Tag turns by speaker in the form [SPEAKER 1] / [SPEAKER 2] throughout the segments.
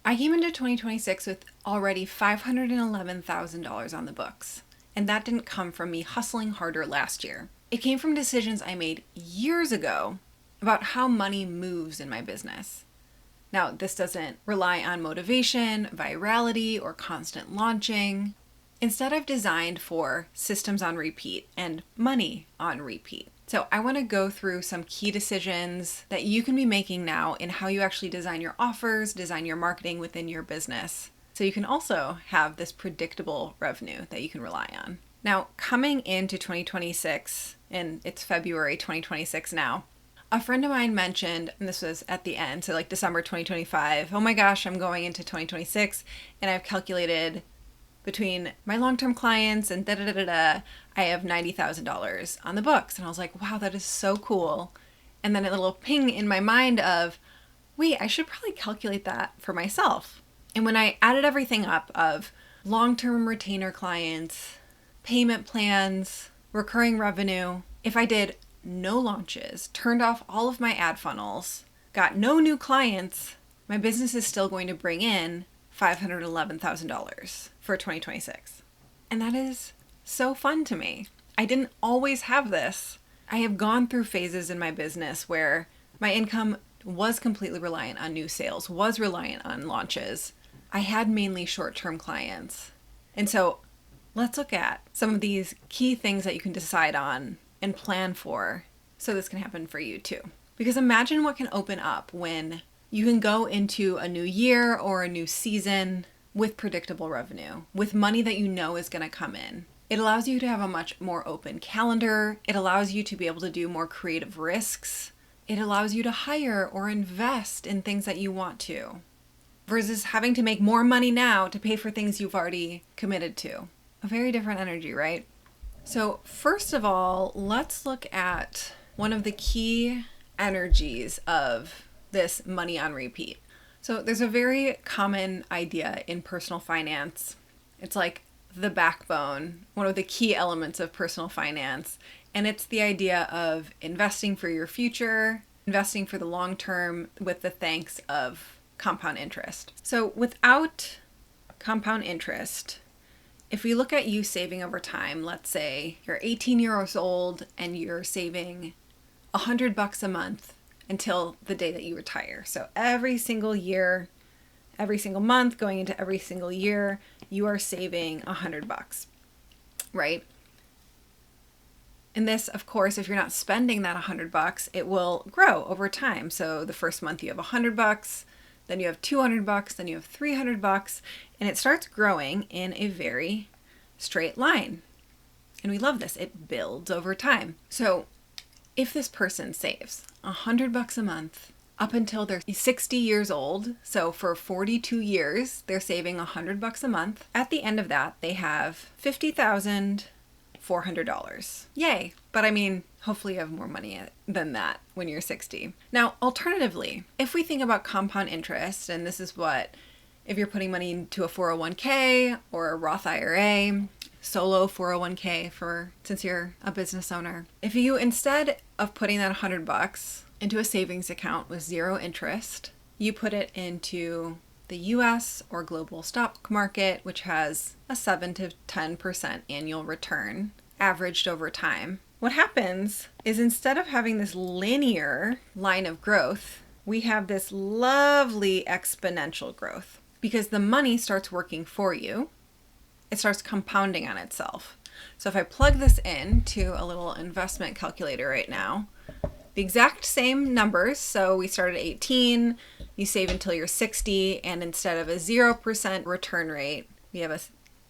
[SPEAKER 1] I came into 2026 with already $511,000 on the books. And that didn't come from me hustling harder last year. It came from decisions I made years ago about how money moves in my business. Now, this doesn't rely on motivation, virality, or constant launching. Instead, I've designed for systems on repeat and money on repeat. So I want to go through some key decisions that you can be making now in how you actually design your offers, design your marketing within your business. So you can also have this predictable revenue that you can rely on. Now, coming into 2026, and it's February 2026 now, a friend of mine mentioned, and this was at the end, so like December 2025, oh my gosh, I'm going into 2026 and I've calculated between my long-term clients and I have $90,000 on the books. And I was like, wow, that is so cool. And then a little ping in my mind of, wait, I should probably calculate that for myself. And when I added everything up of long-term retainer clients, payment plans, recurring revenue, if I did no launches, turned off all of my ad funnels, got no new clients, my business is still going to bring in $511,000 for 2026. And that is so fun to me. I didn't always have this. I have gone through phases in my business where my income was completely reliant on new sales, was reliant on launches. I had mainly short-term clients. And so let's look at some of these key things that you can decide on and plan for so this can happen for you too. Because imagine what can open up when you can go into a new year or a new season with predictable revenue, with money that you know is going to come in. It allows you to have a much more open calendar. It allows you to be able to do more creative risks. It allows you to hire or invest in things that you want to, versus having to make more money now to pay for things you've already committed to. A very different energy, right? So first of all, let's look at one of the key energies of this money on repeat. So there's a very common idea in personal finance. It's like the backbone, one of the key elements of personal finance. And it's the idea of investing for your future, investing for the long term with the thanks of compound interest. So without compound interest, if we look at you saving over time, let's say you're 18 years old and you're saving $100 a month until the day that you retire. So every single year, every single month, going into every single year, you are saving $100, right? And this, of course, if you're not spending that $100, it will grow over time. So the first month you have $100, then you have $200, then you have $300, and it starts growing in a very straight line. And we love this. It builds over time. So if this person saves $100 a month up until they're 60 years old, so for 42 years, they're saving $100 a month. At the end of that, they have $50,400. Yay. But I mean, hopefully you have more money than that when you're 60. Now, alternatively, if we think about compound interest, and this is what, if you're putting money into a 401k or a Roth IRA, solo 401k since you're a business owner. If you, instead of putting that $100 into a savings account with zero interest, you put it into the US or global stock market, which has a 7 to 10% annual return averaged over time. What happens is instead of having this linear line of growth, we have this lovely exponential growth because the money starts working for you. It starts compounding on itself. So if I plug this into a little investment calculator right now, the exact same numbers. So we start at 18, you save until you're 60, and instead of a 0% return rate, we have a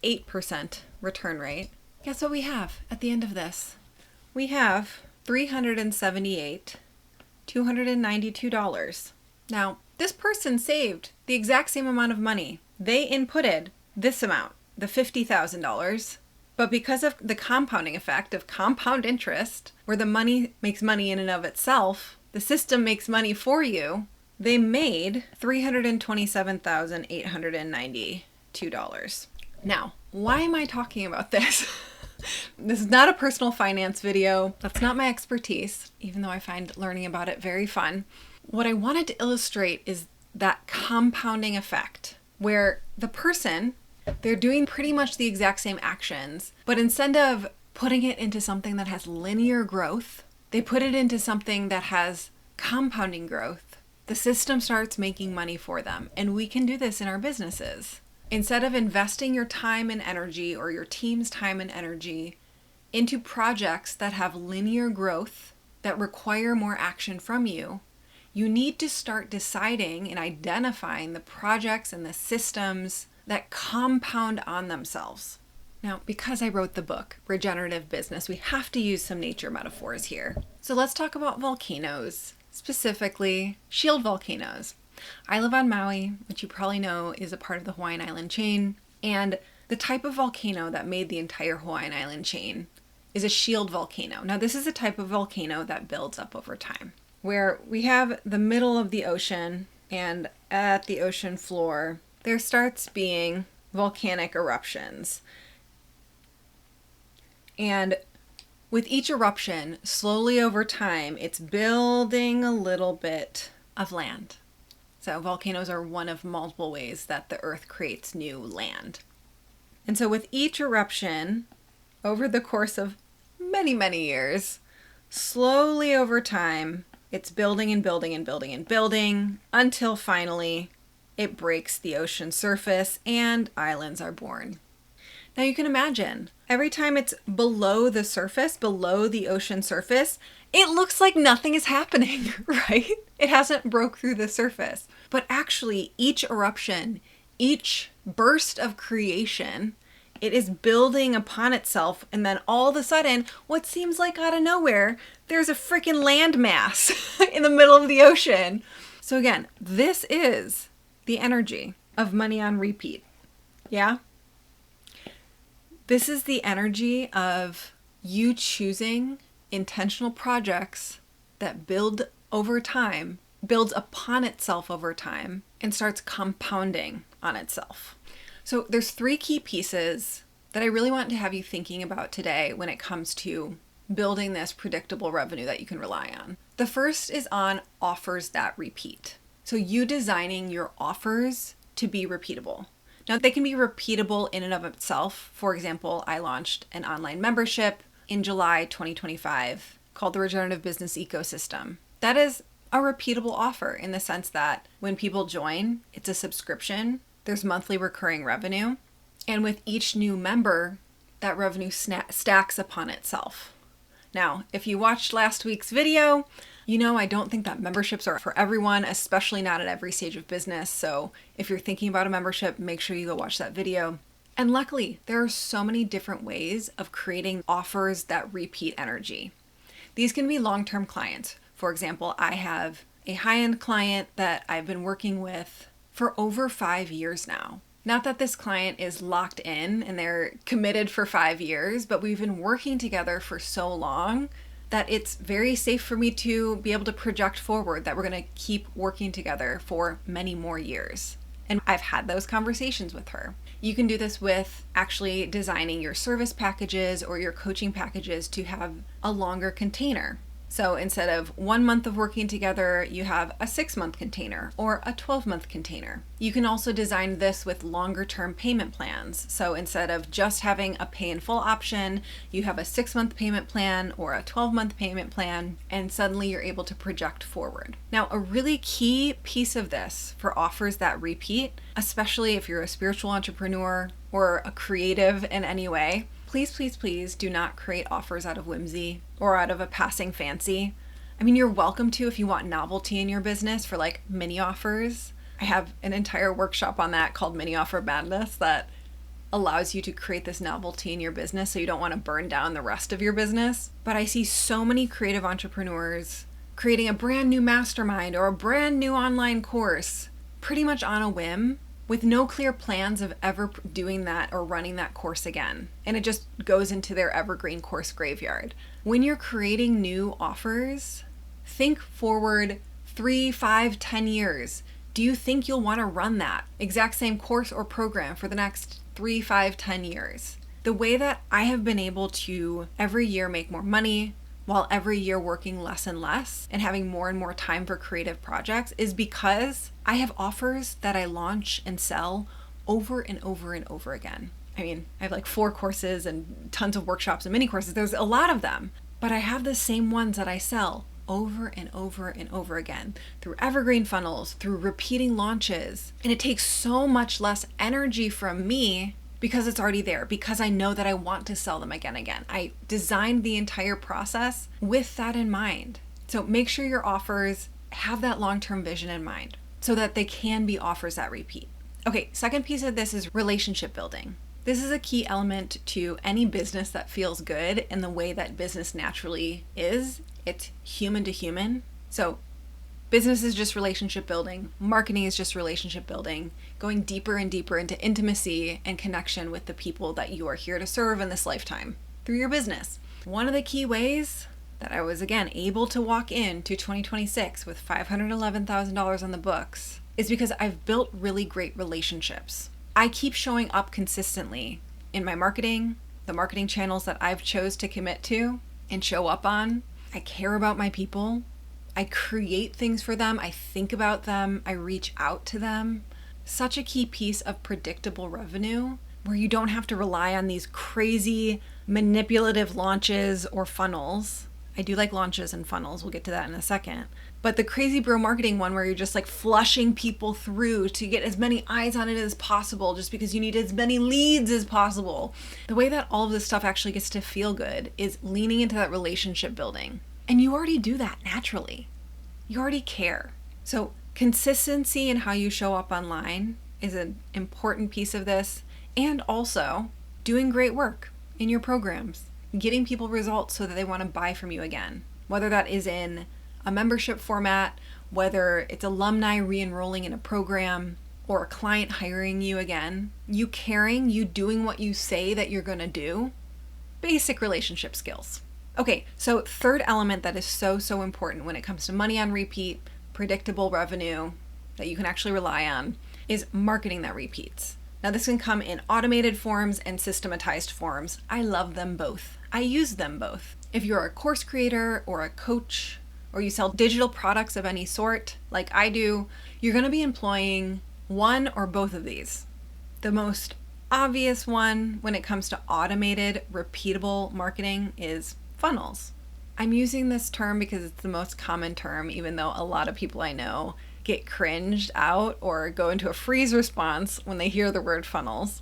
[SPEAKER 1] 8% return rate. Guess what we have at the end of this? We have $292. Now, this person saved the exact same amount of money. They inputted this amount, the $50,000, but because of the compounding effect of compound interest, where the money makes money in and of itself, the system makes money for you, they made $327,892. Now, why am I talking about this? This is not a personal finance video. That's not my expertise, even though I find learning about it very fun. What I wanted to illustrate is that compounding effect. where the person, they're doing pretty much the exact same actions, but instead of putting it into something that has linear growth, they put it into something that has compounding growth. The system starts making money for them, and we can do this in our businesses. Instead of investing your time and energy or your team's time and energy into projects that have linear growth that require more action from you, you need to start deciding and identifying the projects and the systems that compound on themselves. Now, because I wrote the book, Regenerative Business, we have to use some nature metaphors here. So let's talk about volcanoes, specifically shield volcanoes. I live on Maui, which you probably know is a part of the Hawaiian Island chain, and the type of volcano that made the entire Hawaiian Island chain is a shield volcano. Now, this is a type of volcano that builds up over time, where we have the middle of the ocean, and at the ocean floor, there starts being volcanic eruptions. And with each eruption, slowly over time, it's building a little bit of land. So volcanoes are one of multiple ways that the earth creates new land. And so with each eruption, over the course of many, many years, slowly over time, it's building and building and building and building until finally it breaks the ocean surface and islands are born. Now you can imagine, every time it's below the surface, below the ocean surface, it looks like nothing is happening, right? It hasn't broke through the surface. But actually, each eruption, each burst of creation, it is building upon itself, and then all of a sudden, what seems like out of nowhere, there's a freaking landmass in the middle of the ocean. So again, this is the energy of money on repeat. Yeah? This is the energy of you choosing intentional projects that build over time, builds upon itself over time, and starts compounding on itself. So there's 3 key pieces that I really want to have you thinking about today when it comes to building this predictable revenue that you can rely on. The first is on offers that repeat. So you designing your offers to be repeatable. Now, they can be repeatable in and of itself. For example, I launched an online membership in July 2025 called the Regenerative Business Ecosystem. That is a repeatable offer in the sense that when people join, it's a subscription, there's monthly recurring revenue, and with each new member, that revenue stacks upon itself. Now, if you watched last week's video, you know I don't think that memberships are for everyone, especially not at every stage of business. So if you're thinking about a membership, make sure you go watch that video. And luckily, there are so many different ways of creating offers that repeat energy. These can be long-term clients. For example, I have a high-end client that I've been working with for over 5 years now. Not that this client is locked in and they're committed for 5 years, but we've been working together for so long that it's very safe for me to be able to project forward that we're going to keep working together for many more years. And I've had those conversations with her. You can do this with actually designing your service packages or your coaching packages to have a longer container. So instead of 1 month of working together, you have a 6-month container or a 12-month container. You can also design this with longer term payment plans. So instead of just having a pay in full option, you have a 6-month payment plan or a 12-month payment plan, and suddenly you're able to project forward. Now, a really key piece of this for offers that repeat, especially if you're a spiritual entrepreneur or a creative in any way, please, please, please do not create offers out of whimsy or out of a passing fancy. I mean, you're welcome to if you want novelty in your business for like mini offers. I have an entire workshop on that called Mini Offer Madness that allows you to create this novelty in your business so you don't want to burn down the rest of your business. But I see so many creative entrepreneurs creating a brand new mastermind or a brand new online course pretty much on a whim, with no clear plans of ever doing that or running that course again. And it just goes into their evergreen course graveyard. When you're creating new offers, think forward 3, 5, 10 years. Do you think you'll want to run that exact same course or program for the next 3, 5, 10 years? The way that I have been able to every year make more money, while every year working less and less and having more and more time for creative projects is because I have offers that I launch and sell over and over and over again. I mean, I have like 4 courses and tons of workshops and mini courses. There's a lot of them, but I have the same ones that I sell over and over and over again through evergreen funnels, through repeating launches. And it takes so much less energy from me because it's already there, because I know that I want to sell them again and again. I designed the entire process with that in mind. So make sure your offers have that long-term vision in mind so that they can be offers that repeat. Okay, second piece of this is relationship building. This is a key element to any business that feels good in the way that business naturally is. It's human to human. So business is just relationship building. Marketing is just relationship building, going deeper and deeper into intimacy and connection with the people that you are here to serve in this lifetime through your business. One of the key ways that I was, again, able to walk into 2026 with $511,000 on the books is because I've built really great relationships. I keep showing up consistently in my marketing, the marketing channels that I've chose to commit to and show up on. I care about my people. I create things for them. I think about them. I reach out to them. Such a key piece of predictable revenue where you don't have to rely on these crazy manipulative launches or funnels. I do like launches and funnels. We'll get to that in a second. But the crazy bro marketing one where you're just like flushing people through to get as many eyes on it as possible just because you need as many leads as possible. The way that all of this stuff actually gets to feel good is leaning into that relationship building. And you already do that naturally. You already care. So consistency in how you show up online is an important piece of this. And also doing great work in your programs, getting people results so that they want to buy from you again, whether that is in a membership format, whether it's alumni re-enrolling in a program or a client hiring you again, you caring, you doing what you say that you're going to do, basic relationship skills. Okay, so third element that is so important when it comes to money on repeat, predictable revenue that you can actually rely on is marketing that repeats. Now this can come in automated forms and systematized forms. I love them both. I use them both. If you're a course creator or a coach, or you sell digital products of any sort, like I do, you're going to be employing one or both of these. The most obvious one when it comes to automated, repeatable marketing is funnels. I'm using this term because it's the most common term, even though a lot of people I know get cringed out or go into a freeze response when they hear the word funnels.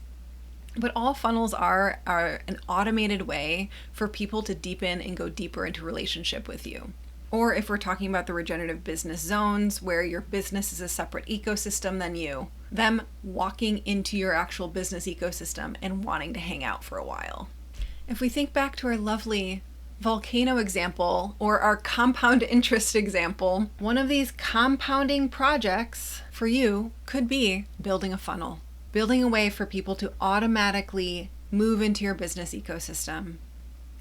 [SPEAKER 1] But all funnels are an automated way for people to deepen and go deeper into relationship with you. Or if we're talking about the regenerative business zones where your business is a separate ecosystem than you, them walking into your actual business ecosystem and wanting to hang out for a while. If we think back to our lovely volcano example or our compound interest example, one of these compounding projects for you could be building a funnel, building a way for people to automatically move into your business ecosystem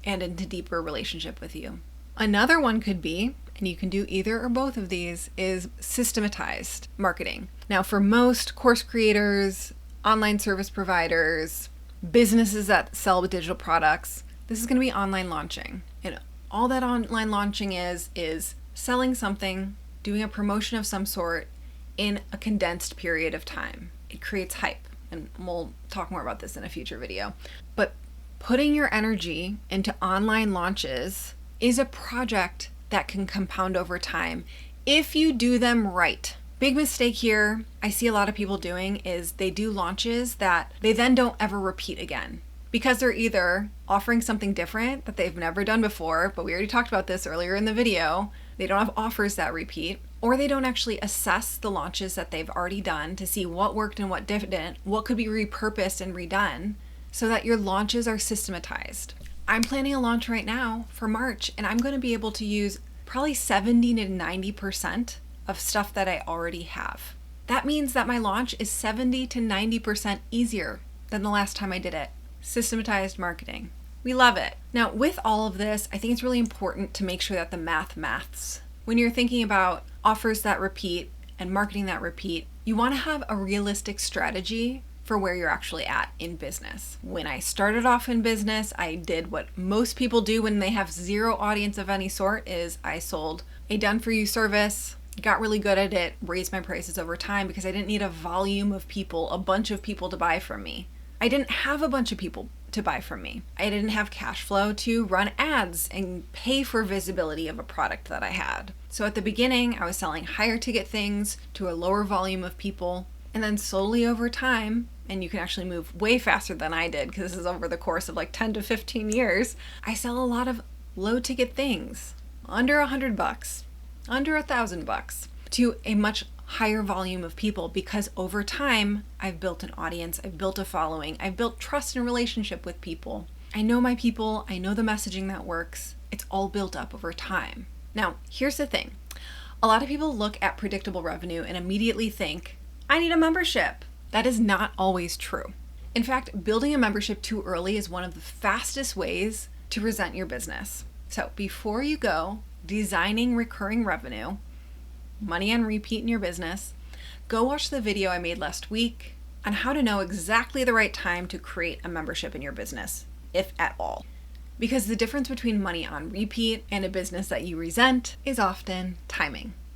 [SPEAKER 1] and into deeper relationship with you. Another one could be, and you can do either or both of these, is systematized marketing. Now, for most course creators, online service providers, businesses that sell digital products, this is going to be online launching. And all that online launching is selling something, doing a promotion of some sort in a condensed period of time. It creates hype, and we'll talk more about this in a future video. But putting your energy into online launches is a project that can compound over time if you do them right. Big mistake here I see a lot of people doing is they do launches that they then don't ever repeat again because they're either offering something different that they've never done before, but we already talked about this earlier in the video. They don't have offers that repeat, or they don't actually assess the launches that they've already done to see what worked and what didn't, what could be repurposed and redone so that your launches are systematized. I'm planning a launch right now for March, and I'm going to be able to use probably 70 to 90% of stuff that I already have. That means that my launch is 70 to 90% easier than the last time I did it. Systematized marketing. We love it. Now, with all of this, I think it's really important to make sure that the maths. When you're thinking about offers that repeat and marketing that repeat, you want to have a realistic strategy for where you're actually at in business. When I started off in business, I did what most people do when they have zero audience of any sort, is I sold a done-for-you service, got really good at it, raised my prices over time because I didn't need a volume of people, a bunch of people to buy from me. I didn't have a bunch of people to buy from me. I didn't have cash flow to run ads and pay for visibility of a product that I had. So at the beginning, I was selling higher ticket things to a lower volume of people. And then slowly over time, and you can actually move way faster than I did because this is over the course of like 10 to 15 years, I sell a lot of low ticket things, under $100, under $1,000, to a much higher volume of people, because over time I've built an audience, I've built a following, I've built trust and relationship with people. I know my people, I know the messaging that works. It's all built up over time. Now, here's the thing. A lot of people look at predictable revenue and immediately think, I need a membership. That is not always true. In fact, building a membership too early is one of the fastest ways to resent your business. So before you go designing recurring revenue, money on repeat in your business, go watch the video I made last week on how to know exactly the right time to create a membership in your business, if at all. Because the difference between money on repeat and a business that you resent is often timing.